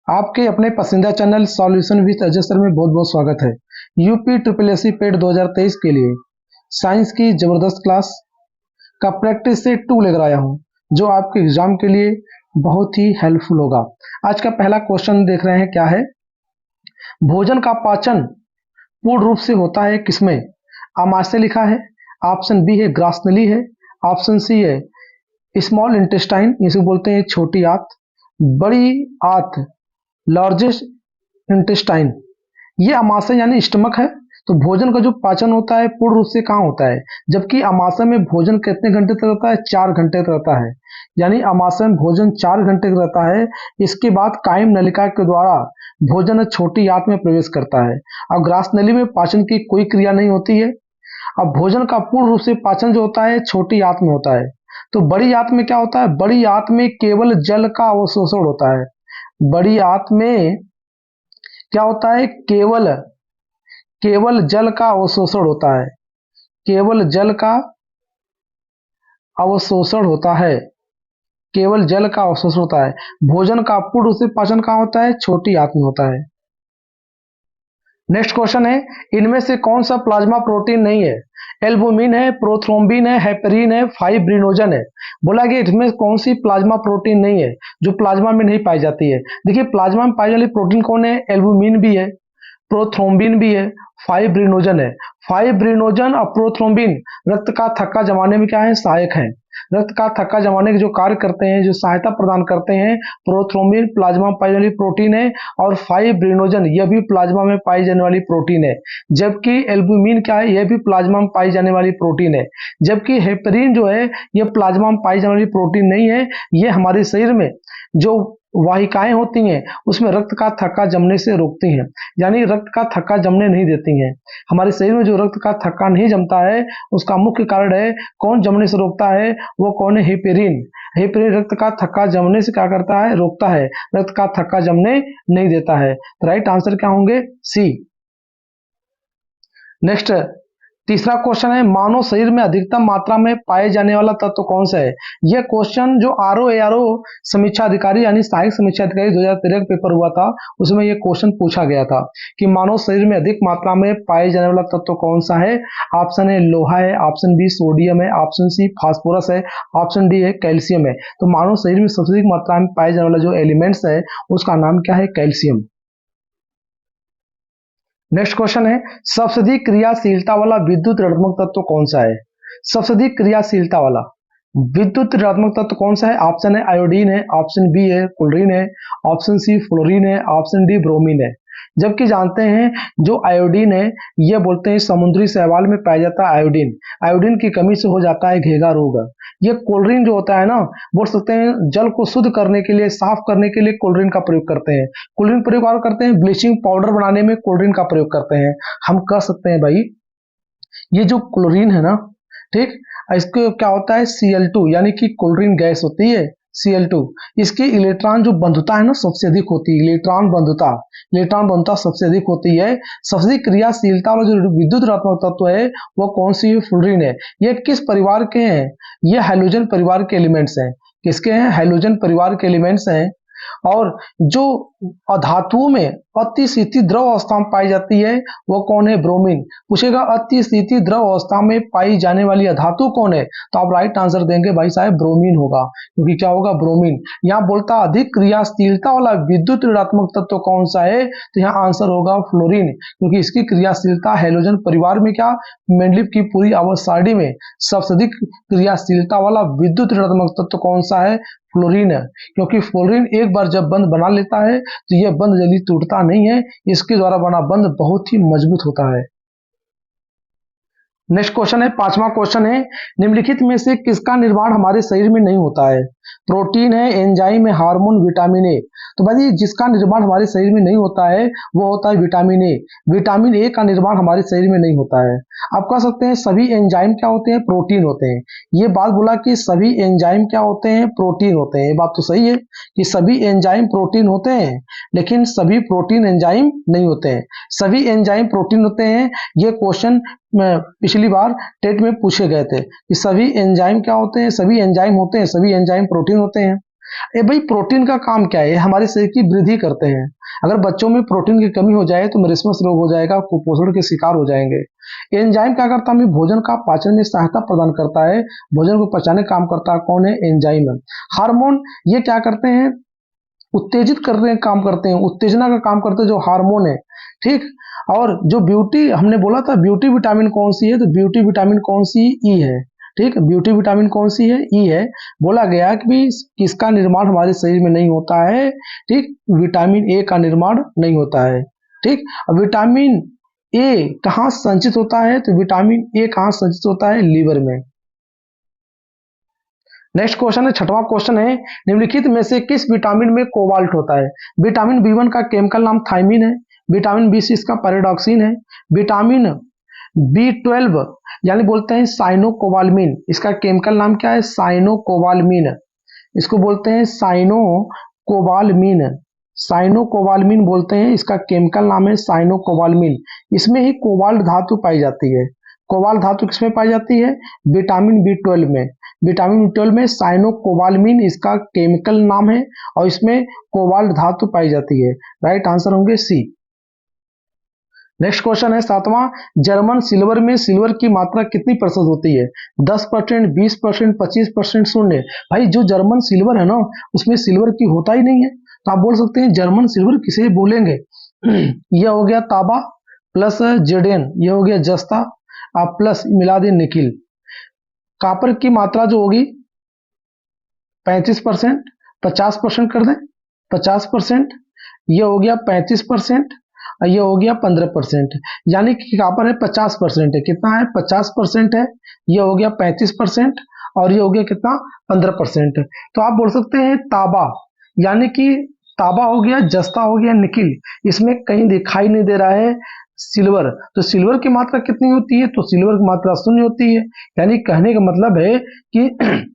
आपके अपने पसंदीदा channel solution with Ajay sir में बहुत बहुत स्वागत है। UP triple S C PET 2023 के लिए साइंस की जबरदस्त क्लास का प्रैक्टिस से 2 लेकर आया हूं, जो आपके एग्जाम के लिए बहुत ही हेल्पफुल होगा। आज का पहला क्वेश्चन देख रहे हैं, क्या है? भोजन का पाचन पूर्ण रूप से होता है किसमें? आमाशय लिखा है, ऑप्शन बी है ग्रासनली है, ऑप्शन सी है स्मॉल इंटेस्टाइन, इसे बोलते हैं छोटी आंत, बड़ी आंत लार्जेस्ट इंटेस्टाइन, ये आमाशय यानी स्टमक है। तो भोजन का जो पाचन होता है पूर्ण रूप से कहाँ होता है? जबकि आमाशय में भोजन कितने घंटे तक रहता है? 4 घंटे तक रहता है, यानी आमाशय में भोजन 4 घंटे तक रहता है। इसके बाद कायम नलिका के द्वारा भोजन छोटी आंत में प्रवेश करता है। अब ग्रास नली में पाचन की कोई क्रिया नहीं होती है। अब भोजन का पूर्ण रूप से पाचन जो होता है छोटी आंत में होता है। तो बड़ी आंत में क्या होता है? बड़ी आंत में केवल जल का अवशोषण होता है। बड़ी आंत में क्या होता है? केवल केवल जल का अवशोषण होता है। केवल जल का अवशोषण होता है। केवल जल का अवशोषण होता है। भोजन का पूर्ण रूप से पाचन कहाँ होता है? छोटी आंत में होता है। नेक्स्ट क्वेश्चन है, इनमें से कौन सा प्लाज्मा प्रोटीन नहीं है? एल्बुमिन है, प्रोथ्रोम्बिन है, हेपेरिन है, फाइब्रिनोजन है। बोला कि इसमें कौन सी प्लाज्मा प्रोटीन नहीं है जो प्लाज्मा में नहीं पाई जाती है? देखिए, प्लाज्मा में पाई जाने वाली प्रोटीन कौन है? एल्बुमिन भी है, प्रोथ्रोम्बिन भी है, फाइब्रिनोजन है। फाइब्रिनोजन और प्रोथ्रोम्बिन रक्त का थक्का जमाने में क्या है? सहायक है। रक्त का थक्का जमाने के जो कार्य करते हैं, जो सहायता प्रदान करते हैं, प्रोथ्रोम्बिन प्लाज्मा में पाई जाने वाली प्रोटीन है, और फाइब्रिनोजन यह भी प्लाज्मा में पाई जाने वाली प्रोटीन है। जबकि एल्बुमिन क्या है? यह भी प्लाज्मा में पाई जाने वाली प्रोटीन है। जबकि हेपेरिन जो है यह प्लाज्मा में पाई जाने वाली प्रोटीन नहीं है। यह हमारे शरीर में जो वाहिकाएं होती हैं उसमें रक्त का थक्का जमने से रोकती हैं, यानी रक्त का थक्का जमने नहीं देती हैं। हमारे शरीर में जो रक्त का थक्का नहीं जमता है उसका मुख्य कारण है, कौन जमने से रोकता है? वो कौन है? हेपेरिन। हेपेरिन रक्त का थक्का जमने से क्या करता है? रोकता है, रक्त का थक्का जमने नहीं देता है। तो राइट आंसर क्या होंगे? सी। नेक्स्ट तीसरा क्वेश्चन है, मानव शरीर में अधिकतम मात्रा में पाए जाने वाला तत्व कौन सा है? यह क्वेश्चन जो आरओ समीक्षा अधिकारी यानी सहायक समीक्षा अधिकारी 2013 का पेपर हुआ था, उसमें यह क्वेश्चन पूछा गया था कि मानव शरीर में अधिक मात्रा में पाए जाने वाला तत्व कौन सा है? ऑप्शन ए लोहा है, ऑप्शन बी सोडियम है, ऑप्शन सी फास्फोरस है, ऑप्शन डी है कैल्शियम है। तो मानव शरीर में सबसे अधिक मात्रा में पाए जाने वाला जो एलिमेंट्स है उसका नाम क्या है? कैल्शियम। नेक्स्ट क्वेश्चन है, सबसे अधिक क्रियाशीलता वाला विद्युत ऋणात्मक तत्व कौन सा है? सबसे अधिक क्रियाशीलता वाला विद्युत ऋणात्मक तत्व कौन सा है? ऑप्शन है आयोडीन है, ऑप्शन बी है क्लोरीन है, ऑप्शन सी फ्लोरीन है, ऑप्शन डी ब्रोमीन है। जबकि जानते हैं जो आयोडीन है यह बोलते हैं समुद्री शैवाल में पाया जाता है आयोडीन। आयोडीन की कमी से हो जाता है घेगा रोग। ये क्लोरीन जो होता है ना, बोल सकते हैं जल को शुद्ध करने के लिए, साफ करने के लिए क्लोरीन का प्रयोग करते हैं। क्लोरीन प्रयोग और करते हैं ब्लीचिंग पाउडर बनाने में क्लोरीन का प्रयोग करते हैं। हम कह सकते हैं भाई ये जो क्लोरीन है ना, ठीक, इसको क्या होता है? Cl2 यानी कि क्लोरीन गैस होती है Cl2। इसकी इलेक्ट्रॉन जो बंधुता है ना सबसे अधिक होती है। इलेक्ट्रॉन बंधुता सबसे अधिक होती है। सबसे अधिक क्रियाशीलता वाला जो विद्युत ऋणात्मक तत्व है वो कौन सी है? फ्लोरीन है। ये किस परिवार के हैं? ये हैलोजन परिवार के एलिमेंट्स हैं। किसके हैं? हैलोजन परिवार के एलिमेंट्स हैं। और जो अधातुओं में अति शीतल द्रव अवस्था में पाई जाती है वो कौन है? ब्रोमीन। पूछेगा अति शीतल द्रव अवस्था में पाई जाने वाली अधातु कौन है, तो आप राइट आंसर देंगे भाई साहब ब्रोमीन होगा। क्योंकि क्या होगा? ब्रोमीन। यहाँ बोलता अधिक क्रियाशीलता वाला विद्युत ऋणात्मक तत्व कौन सा है, तो यहाँ आंसर होगा फ्लोरीन। क्योंकि इसकी क्रियाशीलता हैलोजन परिवार में क्या मेंडलीव की पूरी आवर्त सारणी में सबसे अधिक क्रियाशीलता वाला विद्युत ऋणात्मक तत्व कौन सा है? फ्लोरीन है। क्योंकि फ्लोरीन एक बार जब बंध बना लेता है तो यह बंध जल्दी टूटता नहीं है, इसके द्वारा बना बंध बहुत ही मजबूत होता है। नेक्स्ट क्वेश्चन है, पांचवा क्वेश्चन है, निम्नलिखित में से किसका निर्माण हमारे शरीर में नहीं होता है? प्रोटीन है, एंजाइम है, हार्मोन, विटामिन ए। तो भाई जिसका निर्माण हमारे शरीर में नहीं होता है वो होता है विटामिन ए। विटामिन ए का निर्माण हमारे शरीर में नहीं होता है। आप कह सकते हैं सभी एंजाइम क्या होते हैं? प्रोटीन होते हैं। ये बात बोला कि सभी एंजाइम क्या होते हैं? प्रोटीन होते हैं। ये बात तो सही है कि सभी एंजाइम प्रोटीन होते हैं, लेकिन सभी प्रोटीन एंजाइम नहीं होते हैं। सभी एंजाइम प्रोटीन होते हैं। ये क्वेश्चन पिछली बार टेट में पूछे गए थे कि सभी एंजाइम क्या होते हैं? सभी एंजाइम होते हैं, सभी एंजाइम प्रोटीन होते हैं। ये भाई प्रोटीन का काम क्या है? ये हमारे शरीर की वृद्धि करते हैं। अगर बच्चों में प्रोटीन की कमी हो जाए तो मरिस्मस रोग हो जाएगा, कुपोषण के शिकार हो जाएंगे। एंजाइम क्या करता है? हमें भोजन का पाचन में सहायता प्रदान करता है, भोजन को पचाने का काम करता है। कौन है? एंजाइम। हार्मोन ये क्या करते हैं? उत्तेजित करने का काम करते हैं, उत्तेजना का काम करते हैं, जो हार्मोन है। ठीक। और जो ब्यूटी हमने बोला था, ब्यूटी विटामिन कौन सी है? तो ब्यूटी विटामिन कौन सी? ई है। ठीक। ब्यूटी विटामिन कौन सी है? ई है। बोला गया कि भी किसका निर्माण हमारे शरीर में नहीं होता है? ठीक। विटामिन ए का निर्माण नहीं होता है। ठीक। अब विटामिन ए कहाँ संचित होता है? तो विटामिन ए कहाँ संचित होता है? लीवर में। नेक्स्ट क्वेश्चन है, छठवां क्वेश्चन है, निम्नलिखित में से किस विटामिन में कोबाल्ट होता है? विटामिन बी1 का केमिकल नाम थायमिन है। विटामिन बी6 का पैराडॉक्सिन है। विटामिन बी12 यानी बोलते हैं साइनोकोबाल्मिन, इसका केमिकल नाम क्या है? साइनोकोबाल्मिन। इसको बोलते हैं साइनोकोबाल्मिन। साइनोकोबाल्मिन बोलते हैं, इसका केमिकल नाम है साइनोकोबाल्मिन। इसमें ही कोबाल्ट धातु पाई जाती है। कोबाल्ट धातु किसमें पाई जाती है? विटामिन बी12 में। विटामिन बी12 में साइनोकोबाल्मिन इसका केमिकल नाम है और इसमें कोबाल्ट धातु पाई जाती है। राइट आंसर होंगे सी। नेक्स्ट क्वेश्चन है सातवां, जर्मन सिल्वर में सिल्वर की मात्रा कितनी प्रतिशत होती है? 10%, 20%, 25%, शून्य। भाई जो जर्मन सिल्वर है ना, उसमें सिल्वर की होता ही नहीं है, तो आप बोल सकते हैं जर्मन सिल्वर किसे बोलेंगे? यह हो गया तांबा प्लस जेडेन, यह हो गया जस्ता, आप प्लस मिला दें निकिल। कॉपर की मात्रा जो होगी 35%, 50% कर दें, 50%, ये हो गया 35%, और ये हो गया 15%, यानी कि कॉपर है 50% है। कितना है? 50% है। ये हो गया 35% और ये हो गया कितना? 15%। तो आप बोल सकते हैं तांबा, यानी कि तांबा हो गया, जस्ता हो गया, निकिल, इसमें कहीं दिखाई नहीं दे रहा है सिल्वर। तो सिल्वर की मात्रा कितनी होती है? तो सिल्वर की मात्रा शून्य होती है। यानी कहने का मतलब है कि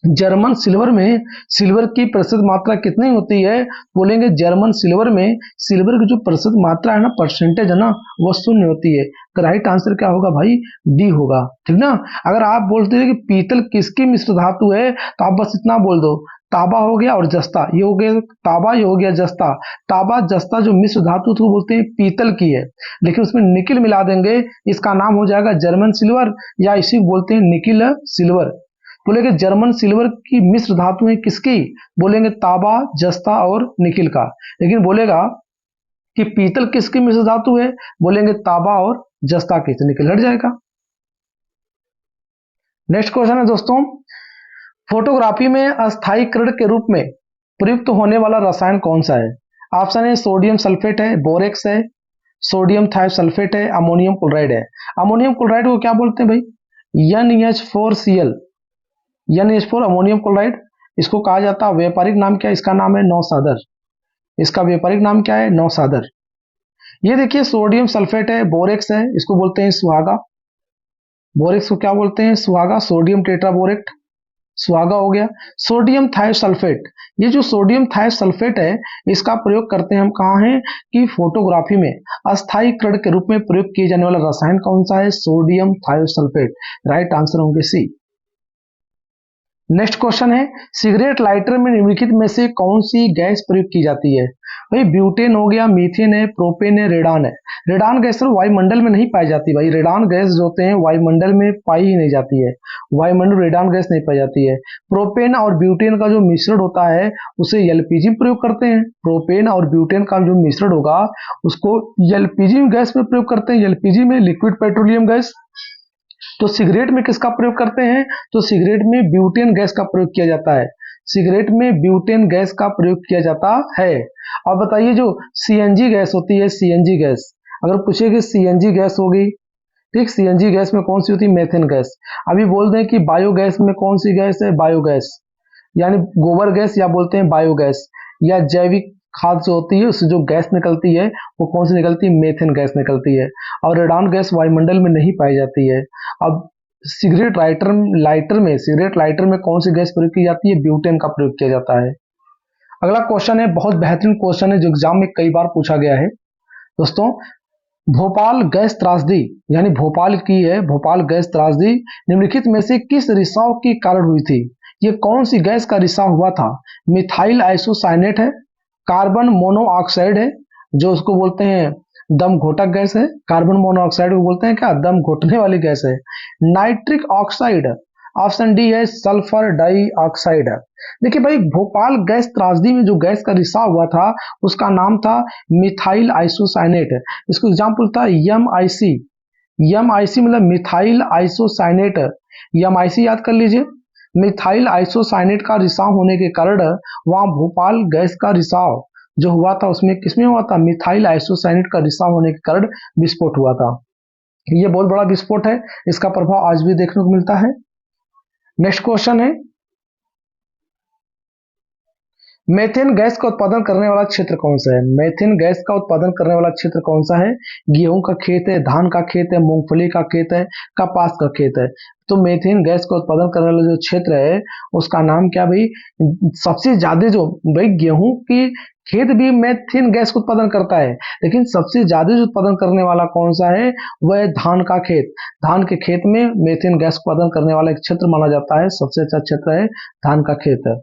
जर्मन सिल्वर में सिल्वर की प्रतिशत मात्रा कितनी होती है? बोलेंगे जर्मन सिल्वर में सिल्वर की जो प्रतिशत मात्रा है ना, परसेंटेज है ना, वो शून्य होती है। तो राइट आंसर क्या होगा भाई? डी होगा। ठीक ना। अगर आप बोलते हैं कि पीतल किसकी मिश्र धातु है, तो आप बस इतना बोल दो, तांबा हो गया और जस्ता, ये हो गया तांबा, ये हो गया जस्ता। तांबा जस्ता जो मिश्र धातु तो बोलते हैं पीतल की है, लेकिन उसमें निकिल मिला देंगे, इसका नाम हो जाएगा जर्मन सिल्वर, या इसी बोलते हैं निकिल सिल्वर। बोलेंगे जर्मन सिल्वर की मिश्र धातु है किसकी? बोलेंगे तांबा, जस्ता और निकिल का। लेकिन बोलेगा कि पीतल किसकी मिश्र धातु है? बोलेंगे तांबा और जस्ता की, तो निकिल हट जाएगा। नेक्स्ट क्वेश्चन है दोस्तों, फोटोग्राफी में अस्थायीकरण के रूप में प्रयुक्त होने वाला रसायन कौन सा है? ऑप्शन है सोडियम सल्फेट है, बोरेक्स है, सोडियम थायोसल्फेट है, अमोनियम क्लोराइड है। अमोनियम क्लोराइड को क्या बोलते हैं भाई? NH4Cl, NH4 अमोनियम क्लोराइड, इसको कहा जाता है। व्यापारिक नाम क्या है? इसका नाम है नौसादर। इसका व्यापारिक नाम क्या है? नौसादर। ये देखिए सोडियम सल्फेट है, बोरेक्स है, इसको बोलते हैं सुहागा। बोरेक्स को क्या बोलते हैं? सुहागा। सोडियम टेट्राबोरेट, सुहागा हो गया। सोडियम थायोसल्फेट, ये जो सोडियम थायोसल्फेट है, इसका प्रयोग करते हैं हम कहाँ है? कि फोटोग्राफी में अस्थायीकरण के रूप में प्रयोग किए जाने वाला रसायन कौन सा है? Sodium thiosulphate. राइट आंसर होंगे सी। नेक्स्ट क्वेश्चन है, सिगरेट लाइटर में निम्नलिखित में से कौन सी गैस प्रयोग की जाती है? भाई ब्यूटेन हो गया, मीथेन है, प्रोपेन है, रेडान है। रेडान गैस तो वायुमंडल में नहीं पाई जाती भाई, रेडान गैस जो होते हैं वायुमंडल में पाई ही नहीं जाती है, वायुमंडल रेडान गैस नहीं पाई जाती है। प्रोपेन और ब्यूटेन का जो मिश्रण होता है उसे एलपीजी में प्रयोग करते हैं। प्रोपेन और ब्यूटेन का जो मिश्रण होगा उसको एलपीजी गैस में प्रयोग करते हैं, एलपीजी में लिक्विड पेट्रोलियम गैस। तो सिगरेट में किसका प्रयोग करते हैं? तो सिगरेट में ब्यूटेन गैस का प्रयोग किया जाता है। सिगरेट में ब्यूटेन गैस का प्रयोग किया जाता है। अब बताइए जो सीएनजी गैस होती है, सीएनजी गैस, अगर पूछे कि सीएनजी गैस होगी, ठीक, सीएनजी गैस में कौन सी होती है? Methane gas. अभी बोल दें कि बायोगैस में कौन सी गैस है? बायोगैस, यानी गोबर गैस, या बोलते हैं बायोगैस, या जैविक खाद जो होती है उससे जो गैस निकलती है वो कौन सी निकलती है? मेथेन गैस निकलती है। और रेडान गैस वायुमंडल में नहीं पाई जाती है। अब सिगरेट सिगरेट लाइटर में कौन सी गैस प्रयोग की जाती है? ब्यूटेन का प्रयोग किया जाता है। अगला क्वेश्चन है, बहुत बेहतरीन क्वेश्चन है जो एग्जाम में कई बार पूछा गया है दोस्तों। भोपाल गैस त्रासदी, यानी भोपाल की है भोपाल गैस त्रासदी, निम्नलिखित में से किस रिसाव के कारण हुई थी? ये कौन सी गैस का रिसाव हुआ था? मिथाइल आइसोसाइनेट है, कार्बन मोनोऑक्साइड है, जो उसको बोलते हैं दम घोटक गैस है, कार्बन मोनोऑक्साइड को बोलते हैं क्या, दम घोटने वाली गैस है, नाइट्रिक ऑक्साइड, ऑप्शन डी है सल्फर डाइऑक्साइड है। देखिए भाई, भोपाल गैस त्रासदी में जो गैस का रिसाव हुआ था उसका नाम था मिथाइल आइसोसाइनेट। इसको एग्जाम्पल था एम आई सी। एम आई सी मतलब मिथाइल आइसोसाइनेट। एम आई सी याद कर लीजिए। मिथाइल आइसोसाइनेट का रिसाव होने के कारण वहां भोपाल गैस का रिसाव जो हुआ था उसमें किसमें हुआ था, मिथाइल आइसोसाइनेट का रिसाव होने के कारण विस्फोट हुआ था। ये बहुत बड़ा विस्फोट है, इसका प्रभाव आज भी देखने को मिलता है। नेक्स्ट क्वेश्चन है, मेथेन गैस का उत्पादन करने वाला क्षेत्र कौन सा है? मेथेन गैस का उत्पादन करने वाला क्षेत्र कौन सा है? गेहूं का खेत है, धान का खेत है, मूंगफली का खेत है, कपास का खेत है। तो मेथेन गैस का उत्पादन करने वाला जो क्षेत्र है उसका नाम क्या भाई? सबसे ज्यादा जो भाई गेहूं की खेत भी मेथेन गैस का उत्पादन करता है, लेकिन सबसे ज्यादा जो उत्पादन करने वाला कौन सा है वह है धान का खेत। धान के खेत में मेथेन गैस उत्पादन करने वाला एक क्षेत्र माना जाता है, सबसे अच्छा क्षेत्र है धान का खेत है।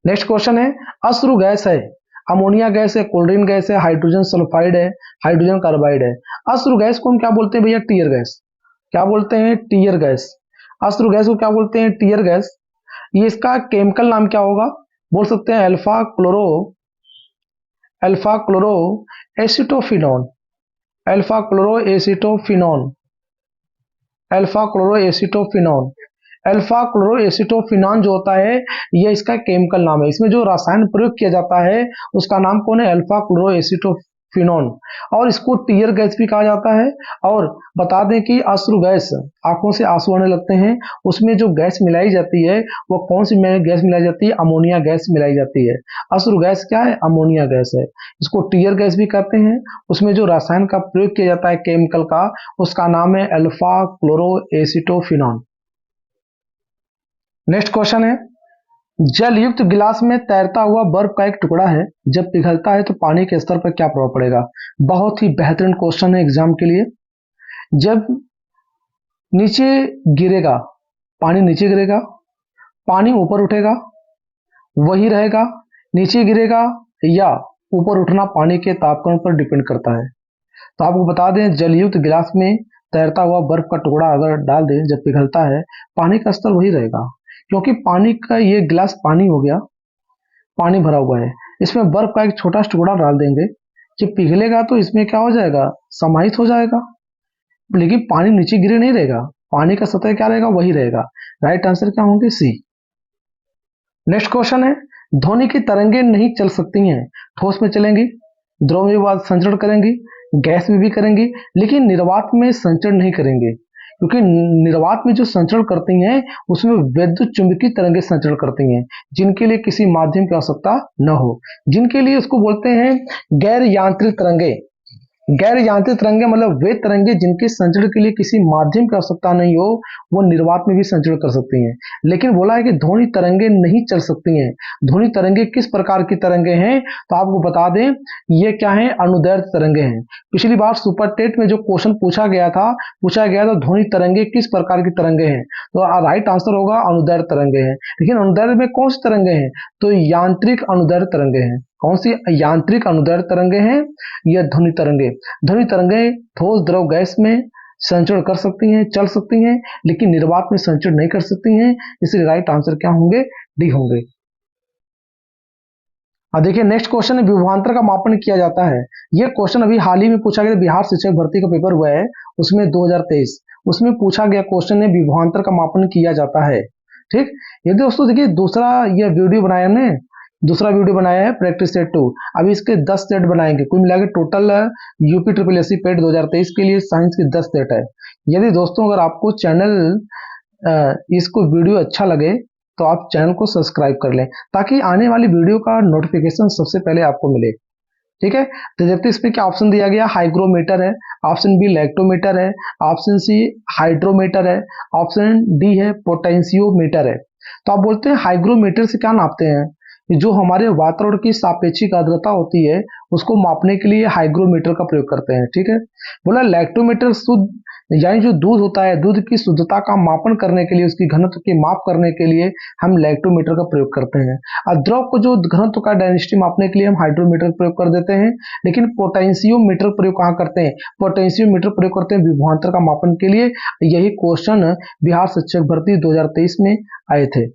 नेक्स्ट क्वेश्चन है, अश्रु गैस है, अमोनिया गैस है, क्लोरीन गैस है, हाइड्रोजन सल्फाइड है, हाइड्रोजन कार्बाइड है। अश्रु गैस को हम क्या बोलते हैं भैया? Tear gas. क्या बोलते हैं? Tear gas. अश्रु गैस को क्या बोलते हैं? Tear gas. ये इसका केमिकल नाम क्या होगा? बोल सकते हैं alpha chloro acetophenone, alpha chloro acetophenone, alpha chloro acetophenone. Alpha chloro acetophenone जो होता है ये इसका केमिकल नाम है। इसमें जो रसायन प्रयोग किया जाता है उसका नाम कौन है? Alpha chloro acetophenone. और इसको टीयर गैस भी कहा जाता है। और बता दें कि अश्रु गैस, आंखों से आंसू आने लगते हैं, उसमें जो गैस मिलाई जाती है वो कौन सी गैस मिलाई जाती है? अमोनिया गैस मिलाई जाती है। अश्रु गैस क्या है? अमोनिया गैस है। इसको टीयर गैस भी कहते हैं। उसमें जो रसायन का प्रयोग किया जाता है केमिकल का, उसका नाम है alpha chloro acetophenone. Next question है, जल युक्त गिलास में तैरता हुआ बर्फ का एक टुकड़ा है, जब पिघलता है तो पानी के स्तर पर क्या प्रभाव पड़ेगा? बहुत ही बेहतरीन क्वेश्चन है एग्जाम के लिए। जब नीचे गिरेगा, पानी नीचे गिरेगा, पानी ऊपर उठेगा, वही रहेगा, नीचे गिरेगा या ऊपर उठना पानी के तापमान पर डिपेंड करता है। तो आपको बता दें, जलयुक्त गिलास में तैरता हुआ बर्फ का टुकड़ा अगर डाल दें, जब पिघलता है पानी का स्तर वही रहेगा, क्योंकि पानी का ये गिलास पानी हो गया, पानी भरा हुआ है, इसमें बर्फ का एक छोटा सा टुकड़ा डाल देंगे, जब पिघलेगा तो इसमें क्या हो जाएगा? समाहित हो जाएगा, लेकिन पानी नीचे गिरे नहीं रहेगा, पानी का सतह क्या रहेगा? वही रहेगा। राइट आंसर क्या होंगे? सी। नेक्स्ट क्वेश्चन है, ध्वनि की तरंगे नहीं चल सकती हैं, ठोस में चलेंगी, द्रव में संचरण करेंगी, गैस में भी करेंगी, लेकिन निर्वात में संचरण नहीं करेंगे, क्योंकि निर्वात में जो संचरण करती हैं उसमें विद्युत चुंबकीय तरंगे संचरण करती हैं, जिनके लिए किसी माध्यम की आवश्यकता न हो, जिनके लिए उसको बोलते हैं गैर यांत्रिक तरंगे। गैर यांत्रिक तरंगे मतलब वे तरंगे जिनके संचरण के लिए किसी माध्यम की आवश्यकता नहीं हो, वो निर्वात में भी संचरण कर सकती हैं। लेकिन बोला है कि ध्वनि तरंगे नहीं चल सकती हैं। ध्वनि तरंगे किस प्रकार की तरंगे हैं? तो आपको बता दें, ये क्या है? अनुदैर्ध्य तरंगे हैं। पिछली बार सुपर टेट में जो क्वेश्चन पूछा गया था ध्वनि तरंगे किस प्रकार की तरंगे हैं, तो राइट आंसर होगा अनुदैर्ध्य तरंगे हैं। लेकिन अनुदैर्ध्य में कौन सी तरंगे हैं? तो यांत्रिक अनुदैर्ध्य तरंगे हैं। कौन सी यांत्रिक अनुदैर्ध्य तरंगे हैं? यह ध्वनि तरंगे। ध्वनि तरंगे ठोस द्रव गैस में संचरण कर सकती हैं, चल सकती हैं, लेकिन निर्वात में संचरण नहीं कर सकती हैं, इसलिए राइट आंसर क्या होंगे? डी होंगे। अब देखिए नेक्स्ट क्वेश्चन है, विभवांतर का मापन किया जाता है। यह क्वेश्चन अभी हाल ही में पूछा गया, बिहार शिक्षक भर्ती का पेपर हुआ है उसमें 2023, उसमें पूछा गया क्वेश्चन है विभवांतर का मापन किया जाता है। ठीक, ये दोस्तों देखिए दूसरा ये वीडियो बनाया हमने, दूसरा वीडियो बनाया है प्रैक्टिस सेट 2। अभी इसके 10 सेट बनाएंगे, कुल मिलाकर टोटल यूपी ट्रिपल एससी पेट 2023 के लिए साइंस के 10 सेट है। यदि दोस्तों अगर आपको चैनल इसको वीडियो अच्छा लगे तो आप चैनल को सब्सक्राइब कर लें, ताकि आने वाली वीडियो का नोटिफिकेशन सबसे पहले आपको मिले। ठीक है, तो देखते इसमें क्या ऑप्शन दिया गया, हाइग्रोमीटर है, ऑप्शन बी लैक्टोमीटर है, ऑप्शन सी हाइड्रोमीटर है, ऑप्शन डी है पोटेंशियोमीटर है। तो आप बोलते हैं हाइग्रोमीटर से क्या नापते हैं? जो हमारे वातावरण की सापेक्षिक आर्द्रता होती है उसको मापने के लिए हाइग्रोमीटर का प्रयोग करते हैं। ठीक है, बोला लैक्टोमीटर शुद्ध यानी जो दूध होता है, दूध की शुद्धता का मापन करने के लिए, उसकी घनत्व की माप करने के लिए हम लैक्टोमीटर का प्रयोग करते हैं। और द्रव को जो घनत्व का डेंसिटी मापने के लिए हम हाइड्रोमीटर प्रयोग कर देते हैं। लेकिन पोटेंशियोमीटर प्रयोग कहाँ करते हैं? पोटेंशियोमीटर प्रयोग करते हैं विभवांतर का मापन के लिए। यही क्वेश्चन बिहार शिक्षक भर्ती 2023 में आए थे।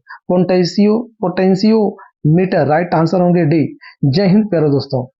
पोटेंशियोमीटर राइट आंसर होंगे डी। जय हिंद प्यारे दोस्तों।